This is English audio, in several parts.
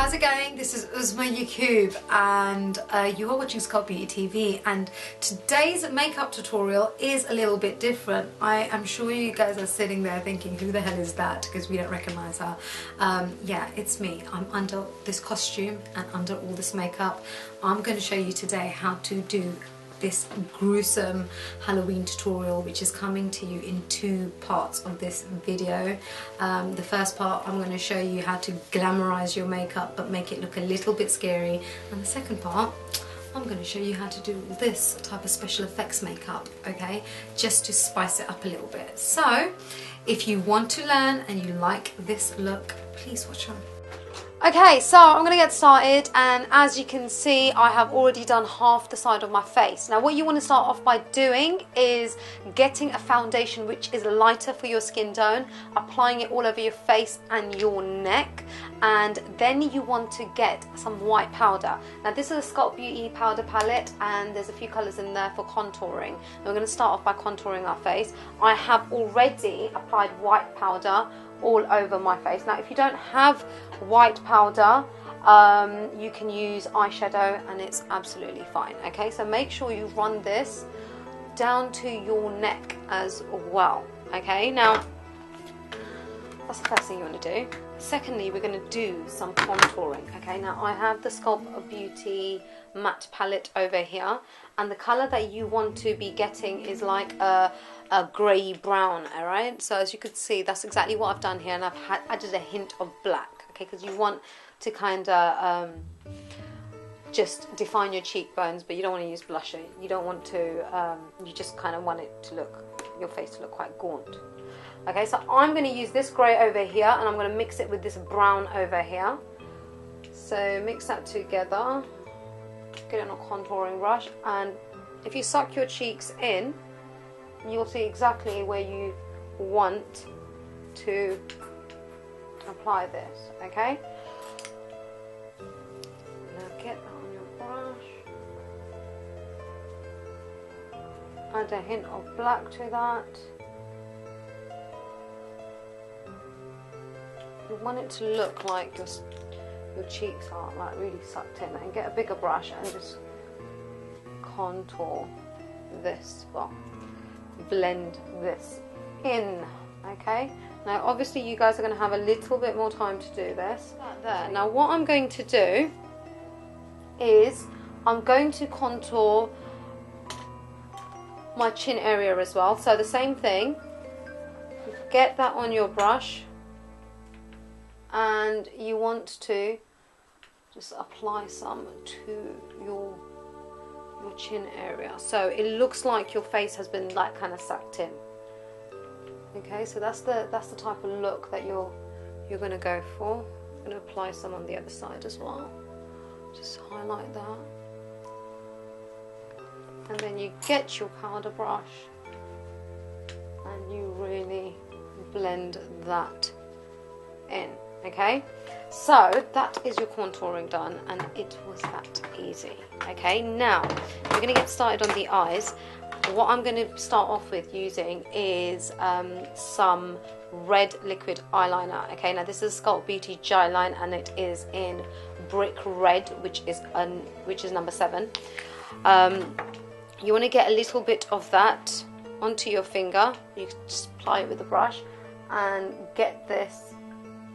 how's it going? This is Uzma Yakoob and you are watching Sculptbeauty TV, and today's makeup tutorial is a little bit different. I am sure you guys are sitting there thinking, who the hell is that? Because we don't recognise her. Yeah, it's me. I'm under this costume and under all this makeup. I'm going to show you today how to do this gruesome Halloween tutorial, which is coming to you in two parts of this video. The first part, I'm going to show you how to glamorize your makeup but make it look a little bit scary, and the second part, I'm going to show you how to do this type of special effects makeup, okay, just to spice it up a little bit. So if you want to learn and you like this look, please watch on. Okay, so I'm going to get started, and as you can see, I have already done half the side of my face. Now what you want to start off by doing is getting a foundation which is lighter for your skin tone, applying it all over your face and your neck, and then you want to get some white powder. Now this is a Sculptbeauty powder palette and there's a few colours in there for contouring. And we're going to start off by contouring our face. I have already applied white powder all over my face. Now if you don't have white powder, you can use eyeshadow and it's absolutely fine. Okay, so make sure you run this down to your neck as well. Okay, now that's the first thing you want to do. Secondly, we're going to do some contouring. Okay, now I have the Sculptbeauty matte palette over here, and the colour that you want to be getting is like a grey brown. Alright, so as you could see, that's exactly what I've done here, and I've added a hint of black, okay, because you want to kind of just define your cheekbones, but you don't want to use blusher. You don't want to, you just kind of want it to look, your face to look quite gaunt. Okay, so I'm going to use this grey over here and I'm going to mix it with this brown over here. So mix that together, get it on a contouring brush, and if you suck your cheeks in, you'll see exactly where you want to apply this, okay? Now get that on your brush, add a hint of black to that. You want it to look like your cheeks are like really sucked in, and get a bigger brush and just contour this spot. Blend this in, okay? Now obviously you guys are going to have a little bit more time to do this. There. Now what I'm going to do is I'm going to contour my chin area as well. So the same thing, get that on your brush and you want to just apply some to your chin area, so it looks like your face has been like kind of sucked in. Okay, so that's the type of look that you're going to go for. I'm going to apply some on the other side as well. Just highlight that, and then you get your powder brush and you really blend that in. Okay, so that is your contouring done, and it was that easy. Okay, now we're going to get started on the eyes. What I'm going to start off with using is some red liquid eyeliner. Okay, now this is Sculptbeauty J-line and it is in brick red, which is number 7. You want to get a little bit of that onto your finger. You can just apply it with a brush and get this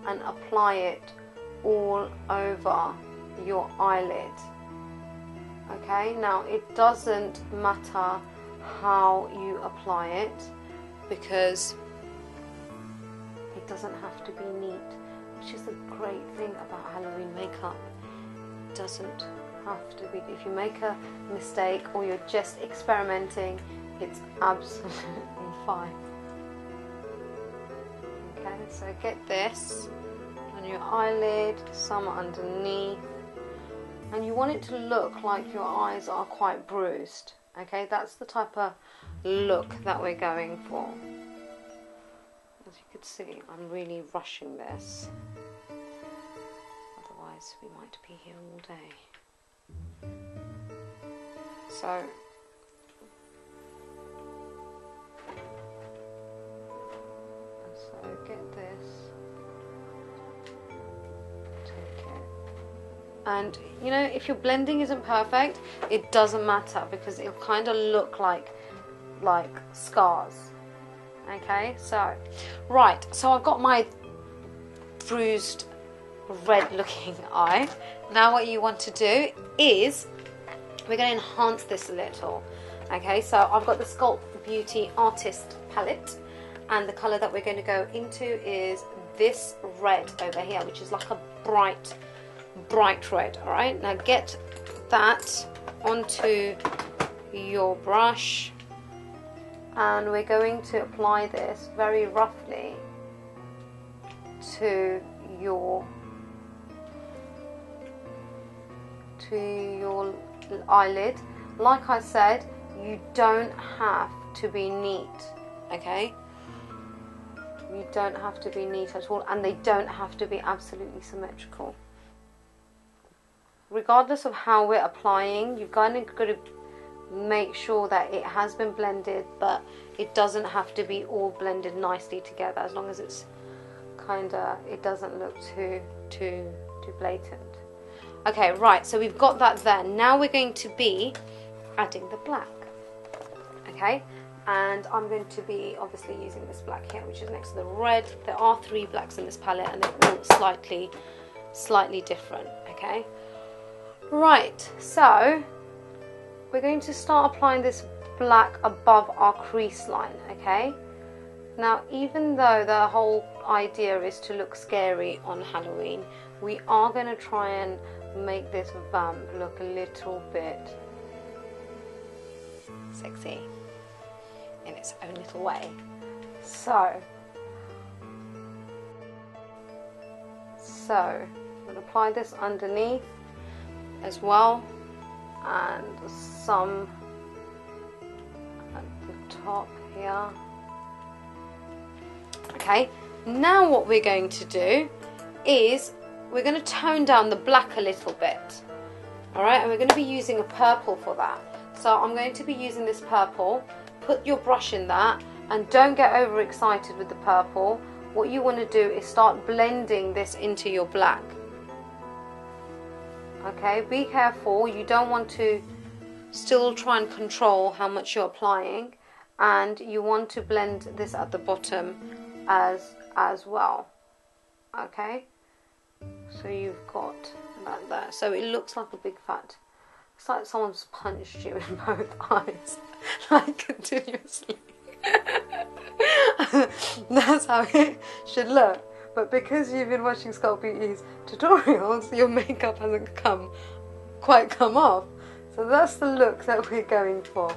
and apply it all over your eyelid. Okay, now it doesn't matter how you apply it because it doesn't have to be neat, which is the great thing about Halloween makeup. It doesn't have to be. If you make a mistake or you're just experimenting, it's absolutely fine. Okay, so get this on your eyelid, some underneath, and you want it to look like your eyes are quite bruised. Okay, that's the type of look that we're going for. As you can see, I'm really rushing this, otherwise we might be here all day. So get this, take it, And you know, if your blending isn't perfect, it doesn't matter, because it'll kind of look like scars. Okay, so right, so I've got my bruised red looking eye. Now what you want to do is we're going to enhance this a little. Okay, so I've got the Sculpt Beauty Artist palette, and the colour that we're going to go into is this red over here, which is like a bright red. All right, now get that onto your brush, and we're going to apply this very roughly to your eyelid. Like I said, you don't have to be neat, okay? You don't have to be neat at all, and they don't have to be absolutely symmetrical. Regardless of how we're applying, you've got to make sure that it has been blended, but it doesn't have to be all blended nicely together, as long as it's it doesn't look too blatant. Okay, right, so we've got that there. Now we're going to be adding the black. Okay, and I'm going to be obviously using this black here, which is next to the red. There are 3 blacks in this palette, and they're all slightly different. Okay, right, so we're going to start applying this black above our crease line. Okay, now even though the whole idea is to look scary on Halloween, we are going to try and make this vamp look a little bit sexy in its own little way. So I'm going to apply this underneath as well, and some at the top here. Okay, now what we're going to do is we're going to tone down the black a little bit. Alright, and we're going to be using a purple for that. So I'm going to be using this purple. Put your brush in that, and don't get overexcited with the purple. What you want to do is start blending this into your black. Okay, be careful. You don't want to still try and control how much you're applying, and you want to blend this at the bottom as well. Okay, so you've got that there. So it looks like a big fat, it's like someone's punched you in both eyes, like continuously. That's how it should look. But because you've been watching Sculpt Beauty's tutorials, your makeup hasn't quite come off. So that's the look that we're going for.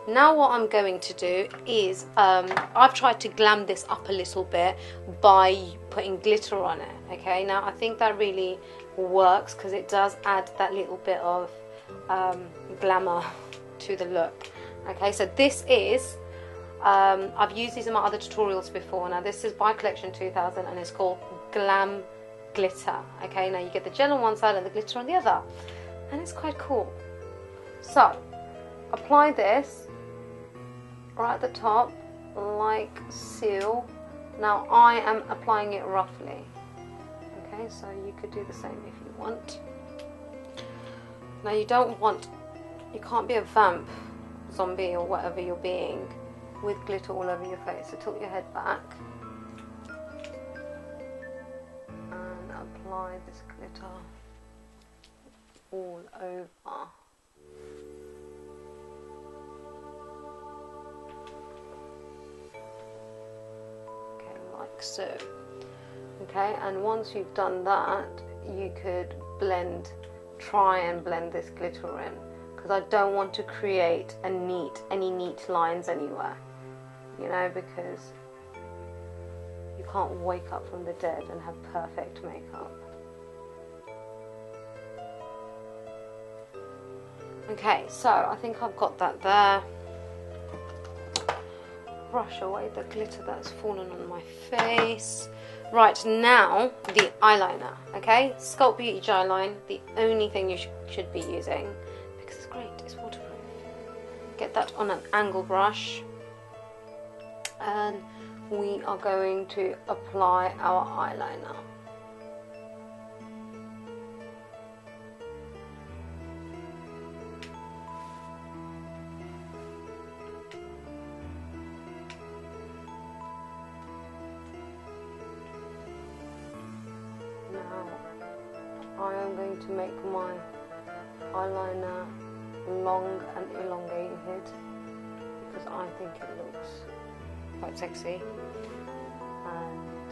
Now what I'm going to do is, I've tried to glam this up a little bit by putting glitter on it. Okay, now I think that really works because it does add that little bit of glamour to the look. Okay, so this is, I've used these in my other tutorials before. Now this is by Collection 2000 and it's called Glam Glitter. Okay, now you get the gel on one side and the glitter on the other, and it's quite cool. So apply this right at the top like so. Now I am applying it roughly. Okay, so you could do the same if you want. Now you can't be a vamp, zombie or whatever you're being with glitter all over your face. So tilt your head back and apply this glitter all over. Okay, like so. Okay, and once you've done that, you could try and blend this glitter in, because I don't want to create any neat lines anywhere, you know, because you can't wake up from the dead and have perfect makeup. Okay, so I think I've got that there. Brush away the glitter that's fallen on my face. Right, now the eyeliner. Okay, Sculpt Beauty Eyeline, the only thing you should be using, because it's great, it's waterproof. Get that on an angle brush, and we are going to apply our eyeliner. out. I am going to make my eyeliner long and elongated because I think it looks quite sexy, and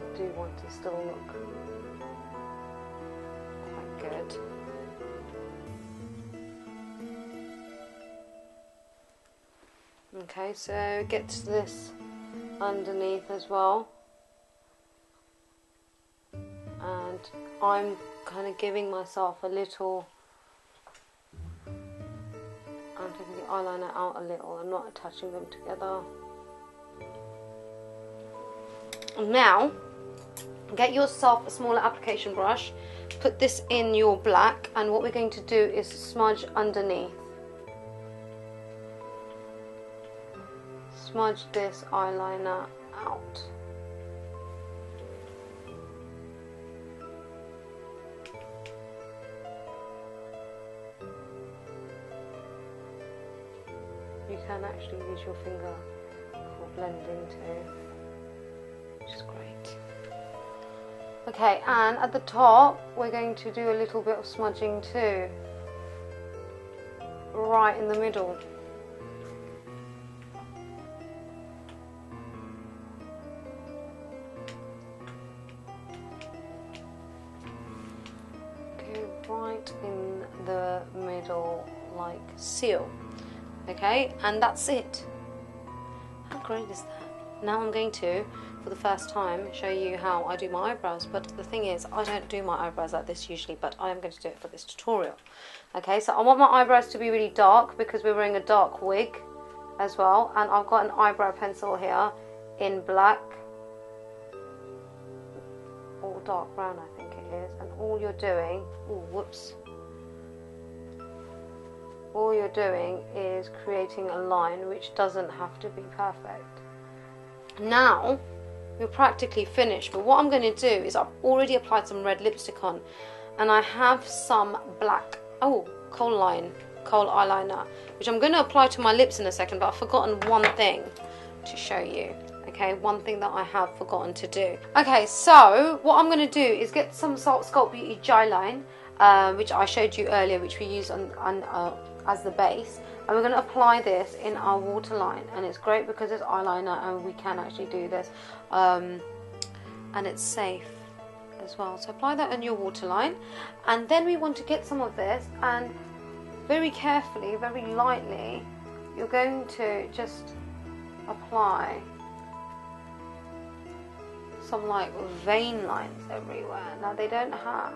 I do want to still look quite good. Okay, so get this underneath as well, and I'm kind of giving myself a little, I'm taking the eyeliner out a little, I'm not attaching them together. Now get yourself a smaller application brush, put this in your black, and what we're going to do is smudge underneath. Smudge this eyeliner out. You can actually use your finger for blending too, which is great. Okay, and at the top we're going to do a little bit of smudging too, right in the middle. Right in the middle, like so. Okay, and that's it. How great is that? Now I'm going to, for the first time, show you how I do my eyebrows. But the thing is, I don't do my eyebrows like this usually, but I am going to do it for this tutorial. Okay, so I want my eyebrows to be really dark because we're wearing a dark wig as well, and I've got an eyebrow pencil here in black or dark brown, I think it is, and all you're doing, all you're doing is creating a line, which doesn't have to be perfect. Now you're practically finished, but what I'm going to do is I've already applied some red lipstick on, and I have some black coal eyeliner, which I'm going to apply to my lips in a second, but I've forgotten one thing to show you. Okay, one thing that I have forgotten to do. Okay, so what I'm going to do is get some Sculpt Beauty Jawline, which I showed you earlier, which we use as the base, and we're going to apply this in our waterline. And it's great because it's eyeliner and we can actually do this, and it's safe as well. So apply that on your waterline, and then we want to get some of this, and very carefully, very lightly, you're going to just apply some like vein lines everywhere. Now they don't have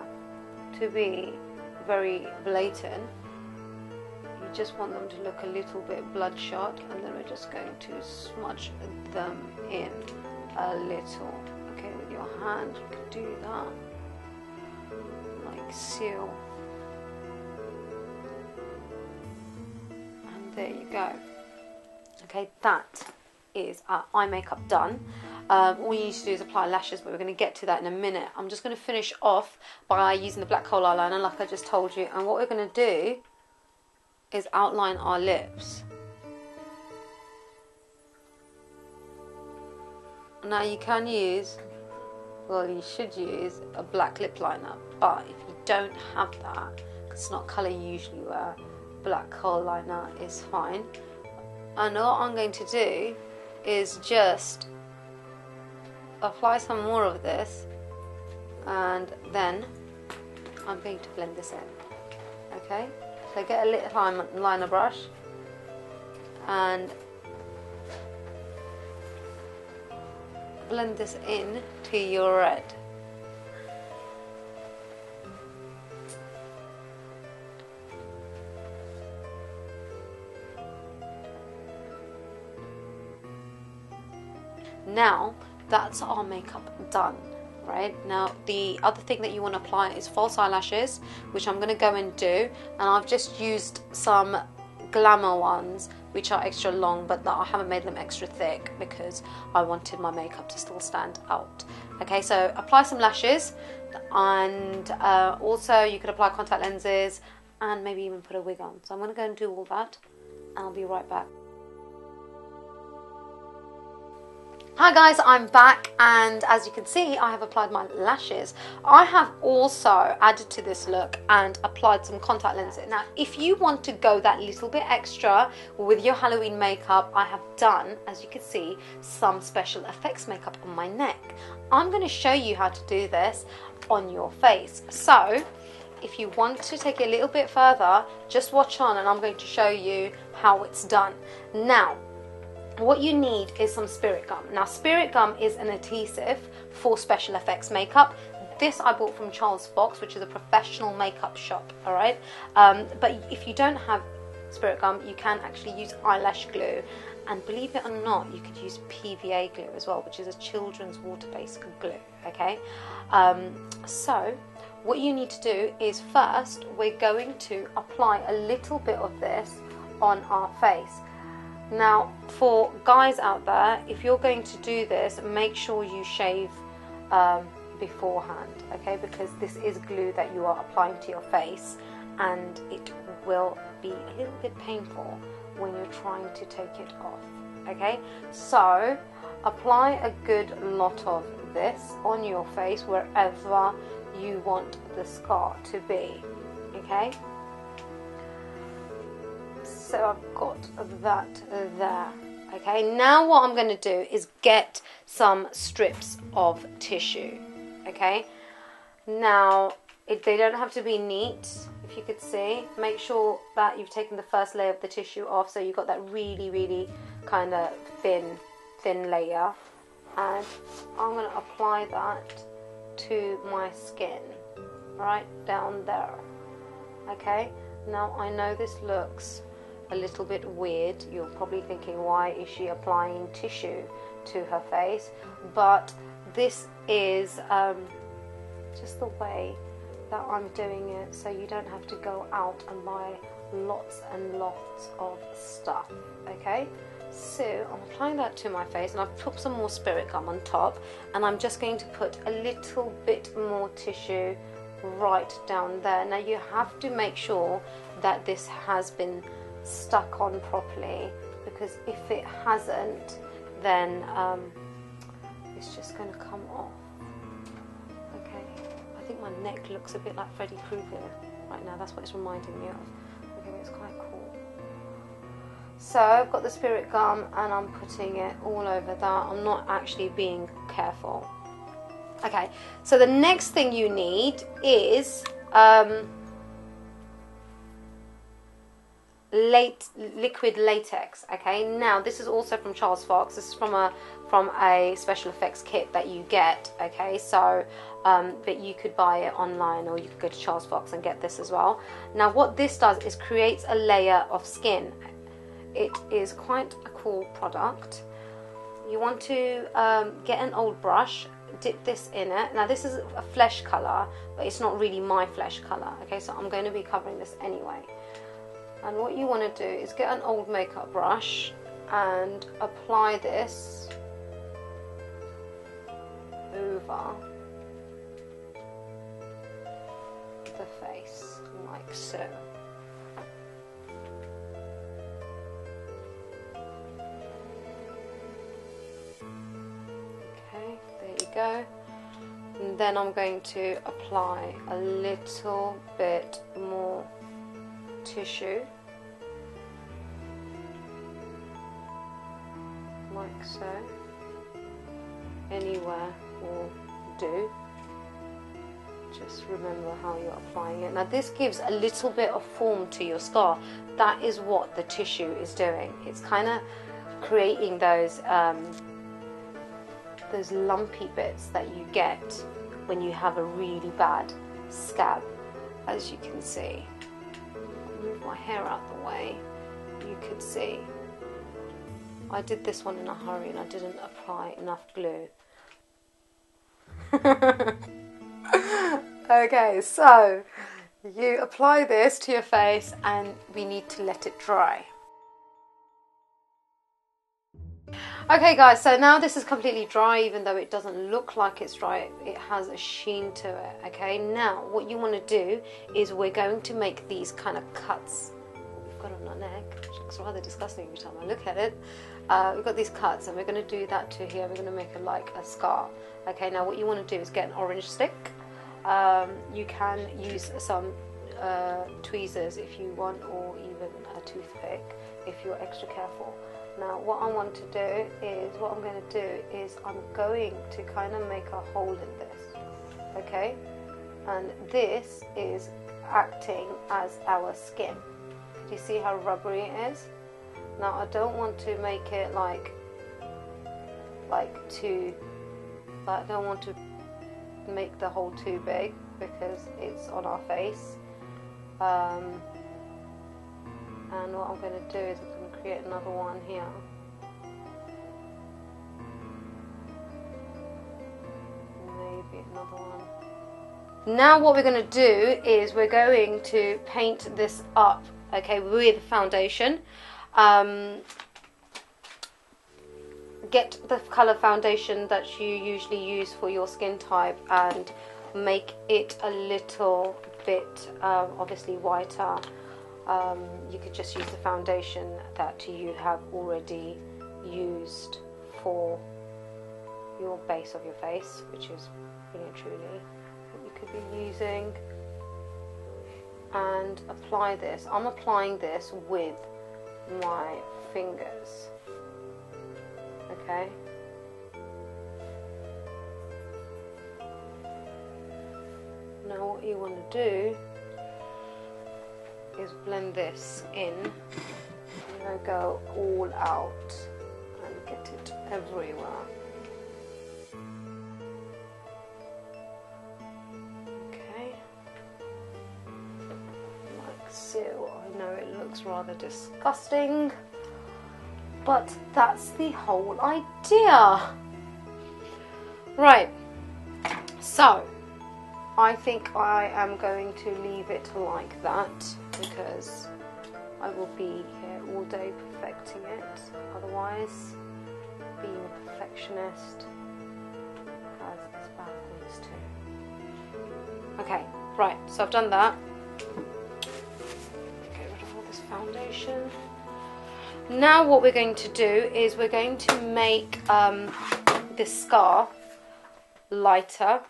to be very blatant, you just want them to look a little bit bloodshot, and then we're just going to smudge them in a little. Okay, with your hand you can do that, like so, and there you go. Okay, that is our eye makeup done. All you need to do is apply lashes, but we're going to get to that in a minute. I'm just going to finish off by using the black coal eyeliner like I just told you, and what we're going to do is outline our lips. Now you can use, well, you should use a black lip liner, but if you don't have that, because it's not colour you usually wear, black coal liner is fine. And what I'm going to do is just apply some more of this, and then I'm going to blend this in. Okay, so get a little liner brush and blend this in to your red. Now that's our makeup done. Right, now the other thing that you want to apply is false eyelashes, which I'm going to go and do, and I've just used some glamour ones which are extra long, but that I haven't made them extra thick because I wanted my makeup to still stand out. Okay, so apply some lashes, and also you could apply contact lenses and maybe even put a wig on. So I'm going to go and do all that, and I'll be right back. Hi guys, I'm back, and as you can see I have applied my lashes. I have also added to this look and applied some contact lenses. Now if you want to go that little bit extra with your Halloween makeup, I have done, as you can see, some special effects makeup on my neck. I'm going to show you how to do this on your face. So if you want to take it a little bit further, just watch on and I'm going to show you how it's done. Now what you need is some spirit gum. Now spirit gum is an adhesive for special effects makeup. This I bought from Charles Fox, which is a professional makeup shop, alright? But if you don't have spirit gum, you can actually use eyelash glue. And believe it or not, you could use PVA glue as well, which is a children's water-based glue, okay? So what you need to do is first, we're going to apply a little bit of this on our face. Now for guys out there, if you're going to do this, make sure you shave beforehand, okay, because this is glue that you are applying to your face and it will be a little bit painful when you're trying to take it off, okay? So apply a good lot of this on your face wherever you want the scar to be, okay? So I've got that there. Okay, now what I'm going to do is get some strips of tissue. Okay, now they don't have to be neat, if you could see. Make sure that you've taken the first layer of the tissue off, so you've got that really kind of thin layer. And I'm going to apply that to my skin, right down there. Okay, now I know this looks a little bit weird. You're probably thinking, why is she applying tissue to her face? But this is just the way that I'm doing it, so you don't have to go out and buy lots and lots of stuff, okay? So I'm applying that to my face, and I've put some more spirit gum on top, and I'm just going to put a little bit more tissue right down there. Now you have to make sure that this has been stuck on properly, because if it hasn't, then it's just going to come off. Okay, I think my neck looks a bit like Freddy Krueger right now. That's what it's reminding me of. Okay, it's quite cool. So I've got the spirit gum and I'm putting it all over that. I'm not actually being careful. Okay, so the next thing you need is liquid latex. Okay, now this is also from Charles Fox. This is from a special effects kit that you get. Okay, so but you could buy it online, or you could go to Charles Fox and get this as well. Now what this does is creates a layer of skin. It is quite a cool product. You want to get an old brush, dip this in it. Now this is a flesh color, but it's not really my flesh color. Okay, so I'm going to be covering this anyway. And what you want to do is get an old makeup brush and apply this over the face, like so. Okay, there you go. And then I'm going to apply a little bit more tissue, like so. Anywhere will do. Just remember how you're applying it. Now this gives a little bit of form to your scar. That is what the tissue is doing. It's kind of creating those lumpy bits that you get when you have a really bad scab, as you can see. Move my hair out the way, you could see. I did this one in a hurry and I didn't apply enough glue. Okay, so you apply this to your face and we need to let it dry. Okay guys, so now this is completely dry, even though it doesn't look like it's dry, it has a sheen to it. Okay, now what you want to do is we're going to make these kind of cuts we've got on our neck, which looks rather disgusting every time I look at it. we've got these cuts, and we're going to do that to here. We're going to make like a scar. Okay, now what you want to do is get an orange stick. You can use some tweezers if you want, or even a toothpick if you're extra careful. Now what I want to do is, I'm going to kind of make a hole in this, okay, and this is acting as our skin. Do you see how rubbery it is? Now I don't want to make it I don't want to make the hole too big because it's on our face. And what I'm going to do is I'm going to create another one here. Maybe another one. Now what we're going to do is we're going to paint this up, okay, with foundation. Get the colour foundation that you usually use for your skin type and make it a little bit obviously whiter. You could just use the foundation that you have already used for your base of your face, which is really and truly what you could be using, and apply this. I'm applying this with my fingers, okay. Now what you want to do is blend this in. I'm going to go all out and get it everywhere. Okay, like so. I know it looks rather disgusting, but that's the whole idea. Right, so I think I am going to leave it like that because I will be here all day perfecting it. Otherwise, being a perfectionist has its bad things too. Okay, right, so I've done that. Get rid of all this foundation. Now what we're going to do is we're going to make this scar lighter.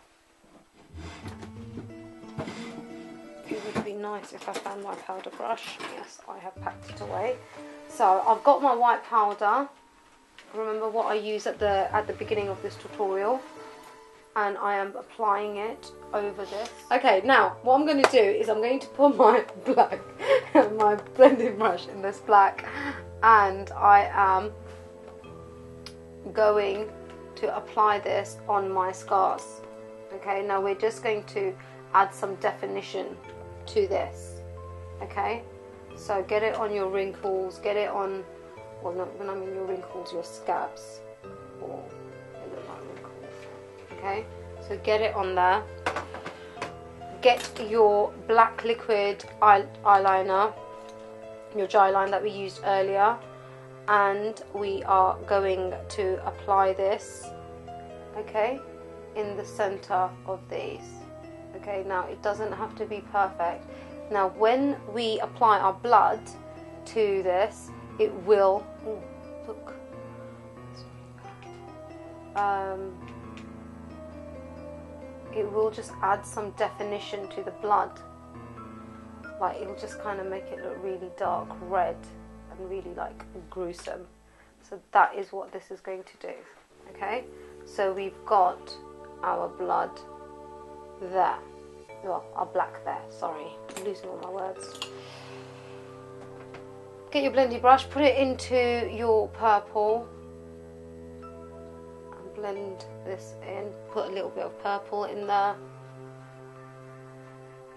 It would be nice if I found my powder brush. Yes, I have packed it away. So I've got my white powder. Remember what I used at the beginning of this tutorial, and I am applying it over this. Okay, now what I'm going to do is I'm going to put my my blending brush in this black, and I am going to apply this on my scars. Okay, now we're just going to add some definition to this. Okay, so get it on your wrinkles, get it on, well, not when I mean your wrinkles, your scabs, or they look like wrinkles. Okay, so get it on there. Get your black liquid eyeliner, your dry line that we used earlier, and we are going to apply this, okay, in the center of these. Okay, now it doesn't have to be perfect. Now when we apply our blood to this, it will, ooh, look, it will just add some definition to the blood. Like, it'll just kind of make it look really dark red and really like gruesome. So that is what this is going to do. Okay, so we've got our blood there, well, our black there, sorry, I'm losing all my words. Get your blending brush, put it into your purple and blend this in. Put a little bit of purple in there.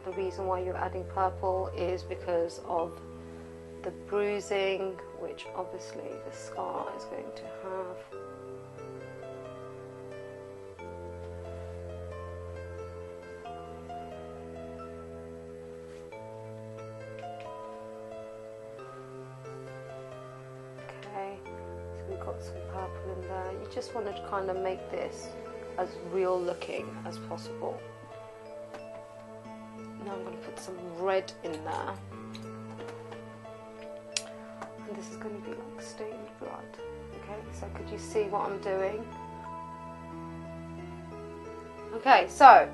The reason why you're adding purple is because of the bruising, which obviously the scar is going to have. Okay, so we've got some purple in there. You just want to kind of make this as real looking as possible. Now I'm going to put some red in there. And this is going to be like stained blood, Okay, so could you see what I'm doing? Okay, so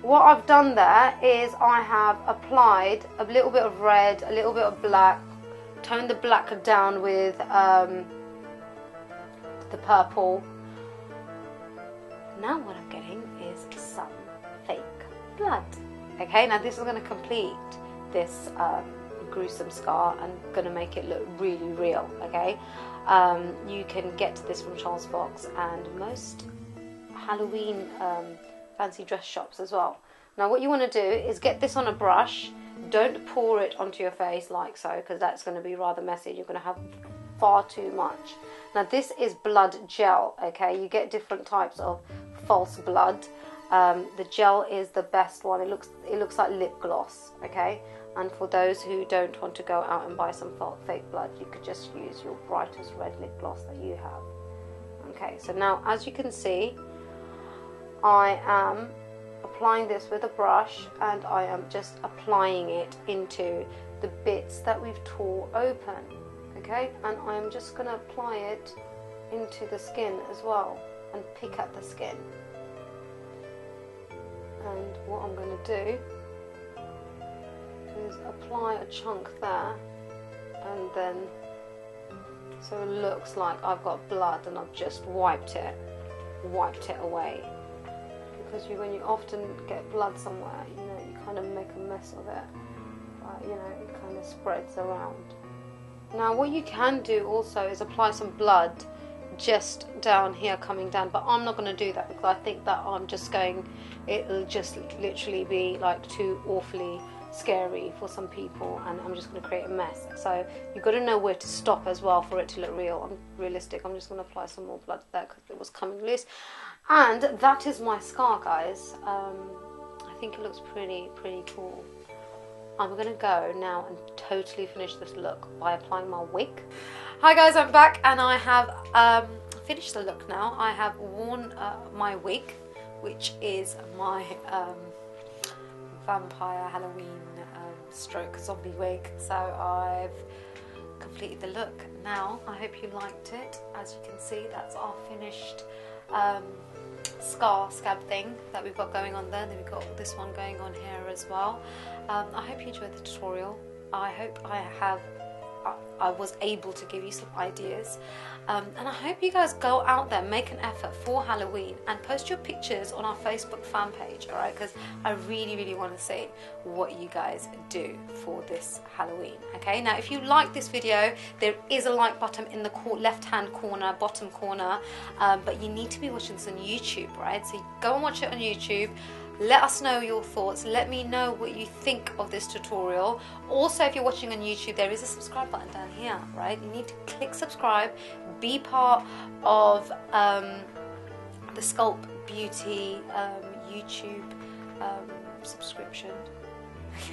what I've done there is I have applied a little bit of red, a little bit of black, toned the black down with the purple. Now what I'm getting is some fake blood. Okay, now this is going to complete this gruesome scar and going to make it look really real. Okay, you can get this from Charles Fox and most Halloween fancy dress shops as well. Now what you want to do is get this on a brush. Don't pour it onto your face like so, because that's going to be rather messy. You're going to have far too much. Now this is blood gel. Okay, you get different types of false blood. The gel is the best one. It looks like lip gloss. Okay, and for those who don't want to go out and buy some fake blood, you could just use your brightest red lip gloss that you have. Okay, so now as you can see, I am applying this with a brush, and I am just applying it into the bits that we've tore open. Okay, and I am just going to apply it into the skin as well and pick at the skin. And what I'm going to do is apply a chunk there, and then so it looks like I've got blood and I've just wiped it away. Because when you often get blood somewhere, you know, you kind of make a mess of it. You know, it kind of spreads around. Now what you can do also is apply some blood just down here, coming down, but I'm not going to do that because I think that it'll just literally be like too awfully scary for some people, and I'm just going to create a mess. So you've got to know where to stop as well for it to look realistic. I'm just going to apply some more blood there because it was coming loose. And that is my scar, guys. I think it looks pretty cool. I'm going to go now and totally finish this look by applying my wig. Hi guys, I'm back and I have finished the look now. I have worn my wig, which is my vampire Halloween stroke zombie wig. So I've completed the look. Now I hope you liked it. As you can see, that's our finished scab thing that we've got going on there. Then we've got this one going on here as well. I hope you enjoyed the tutorial. I hope I was able to give you some ideas, and I hope you guys go out there, make an effort for Halloween and post your pictures on our Facebook fan page, alright, because I really want to see what you guys do for this Halloween. Okay, now if you like this video, there is a like button in the left hand corner, bottom corner, but you need to be watching this on YouTube, right? So go and watch it on YouTube. Let us know your thoughts. Let me know what you think of this tutorial. Also, if you're watching on YouTube, there is a subscribe button down here, right? You need to click subscribe, be part of the Sculpt Beauty YouTube subscription.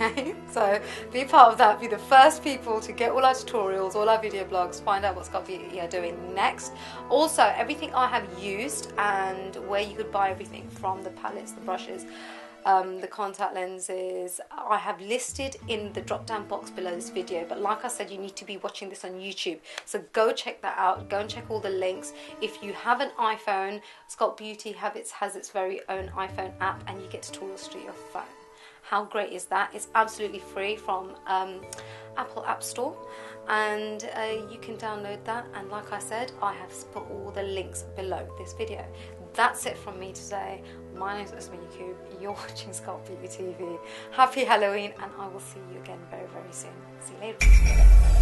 Okay, so be part of that, be the first people to get all our tutorials, all our video blogs, find out what Sculpt Beauty are doing next. Also, everything I have used and where you could buy everything from, the palettes, the brushes, the contact lenses, I have listed in the drop down box below this video. But like I said, you need to be watching this on YouTube, so go check that out, go and check all the links. If you have an iPhone, Sculpt Beauty has its very own iPhone app, and you get tutorials to your phone. How great is that? It's absolutely free from Apple App Store, and you can download that. And like I said, I have put all the links below this video. That's it from me today. My name is Uzma Yakoob. You're watching Sculpt Beauty TV. Happy Halloween, and I will see you again very soon. See you later.